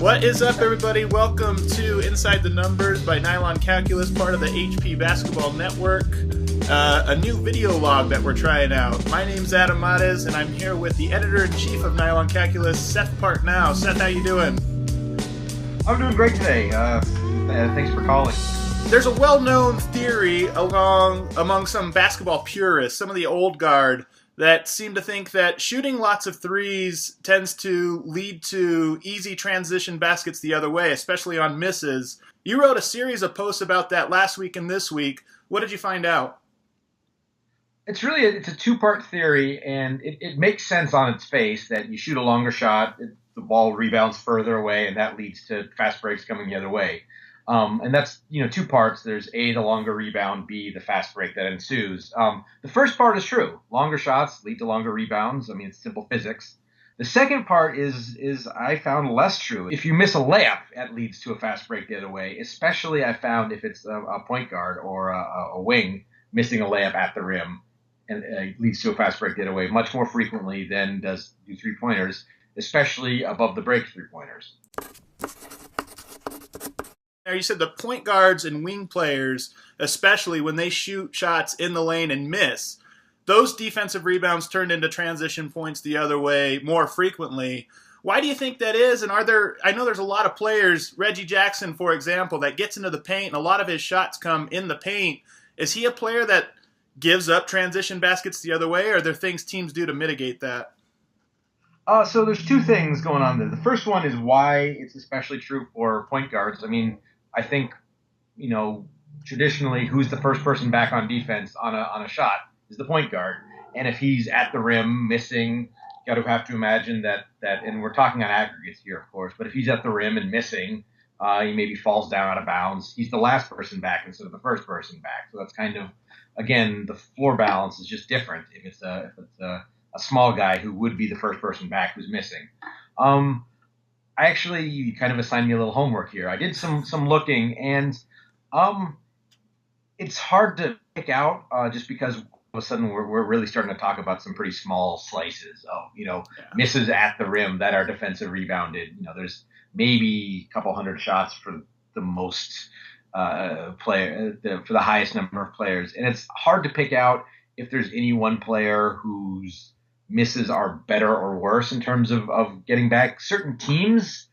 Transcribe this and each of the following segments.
What is up, everybody? Welcome to Inside the Numbers by Nylon Calculus, part of the HP Basketball Network. A new video log that we're trying out. My name's Adam Mares, and I'm here with the editor-in-chief of Nylon Calculus, Seth Partnow. Seth, how you doing? I'm doing great today. Thanks for calling. There's a well-known theory among some basketball purists, some of the old guard, that seem to think that shooting lots of threes tends to lead to easy transition baskets the other way, especially on misses. You wrote a series of posts about that last week and this week. What did you find out? It's a two-part theory, and it makes sense on its face that you shoot a longer shot, the ball rebounds further away, and that leads to fast breaks coming the other way. And that's, two parts. There's A, the longer rebound, B, the fast break that ensues. The first part is true. Longer shots lead to longer rebounds. I mean, it's simple physics. The second part is I found less true. If you miss a layup, that leads to a fast break the other way, especially I found if it's a point guard or a wing missing a layup at the rim, and it leads to a fast break the other way much more frequently than does do three-pointers, especially above the break three-pointers. Now, you said the point guards and wing players, especially when they shoot shots in the lane and miss, those defensive rebounds turned into transition points the other way more frequently. Why do you think that is? And I know there's a lot of players, Reggie Jackson, for example, that gets into the paint, and a lot of his shots come in the paint. Is he a player that gives up transition baskets the other way, or are there things teams do to mitigate that? So there's two things going on there. The first one is why it's especially true for point guards. I mean, I think, traditionally, who's the first person back on defense on a shot is the point guard. And if he's at the rim missing, you got to have to imagine that, and we're talking on aggregates here, of course, but if he's at the rim and missing, he maybe falls down out of bounds. He's the last person back instead of the first person back. So that's kind of, again, the floor balance is just different if it's a small guy who would be the first person back who's missing. You kind of assigned me a little homework here. I did some looking, and it's hard to pick out just because all of a sudden we're really starting to talk about some pretty small slices of misses at the rim that are defensive rebounded. There's maybe a couple hundred shots for the most for the highest number of players, and it's hard to pick out if there's any one player whose misses are better or worse in terms of getting back. Certain teams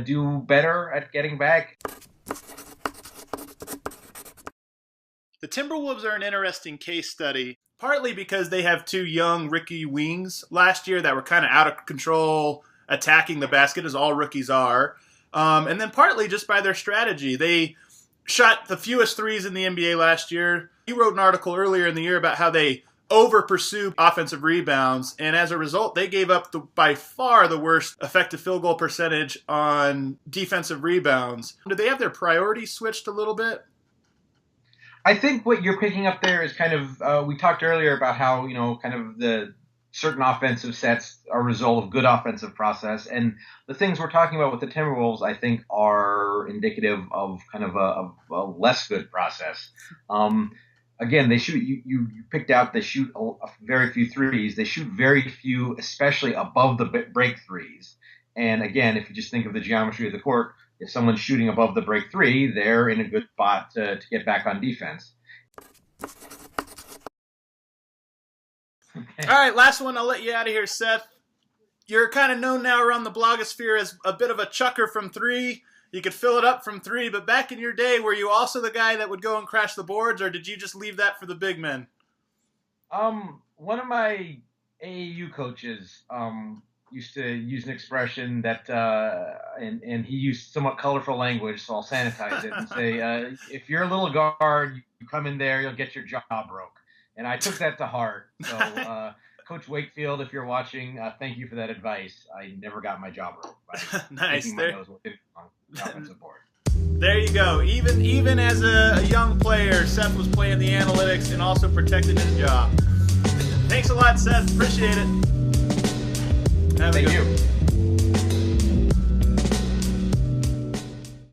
do better at getting back. The Timberwolves are an interesting case study, partly because they have two young rookie wings last year that were kind of out of control, attacking the basket, as all rookies are, and then partly just by their strategy. They shot the fewest threes in the NBA last year. You wrote an article earlier in the year about how they over-pursue offensive rebounds, and as a result, they gave up by far the worst effective field goal percentage on defensive rebounds. Did they have their priorities switched a little bit? I think what you're picking up there is kind of, we talked earlier about how, kind of the certain offensive sets are a result of good offensive process, and the things we're talking about with the Timberwolves, I think, are indicative of kind of a less good process. Again, they shoot. You picked out. They shoot very few threes. They shoot very few, especially above the break threes. And again, if you just think of the geometry of the court, if someone's shooting above the break three, they're in a good spot to get back on defense. Okay. All right, last one. I'll let you out of here, Seth. You're kind of known now around the blogosphere as a bit of a chucker from three. You could fill it up from three, but back in your day, were you also the guy that would go and crash the boards, or did you just leave that for the big men? One of my AAU coaches used to use an expression that, and he used somewhat colorful language, so I'll sanitize it and say, if you're a little guard, you come in there, you'll get your jaw broke. And I took that to heart. So, Coach Wakefield, if you're watching, thank you for that advice. I never got my jaw broke. Nice. There you go. Even as a young player, Seth was playing the analytics and also protecting his job. Thanks a lot, Seth. Appreciate it. Thank you.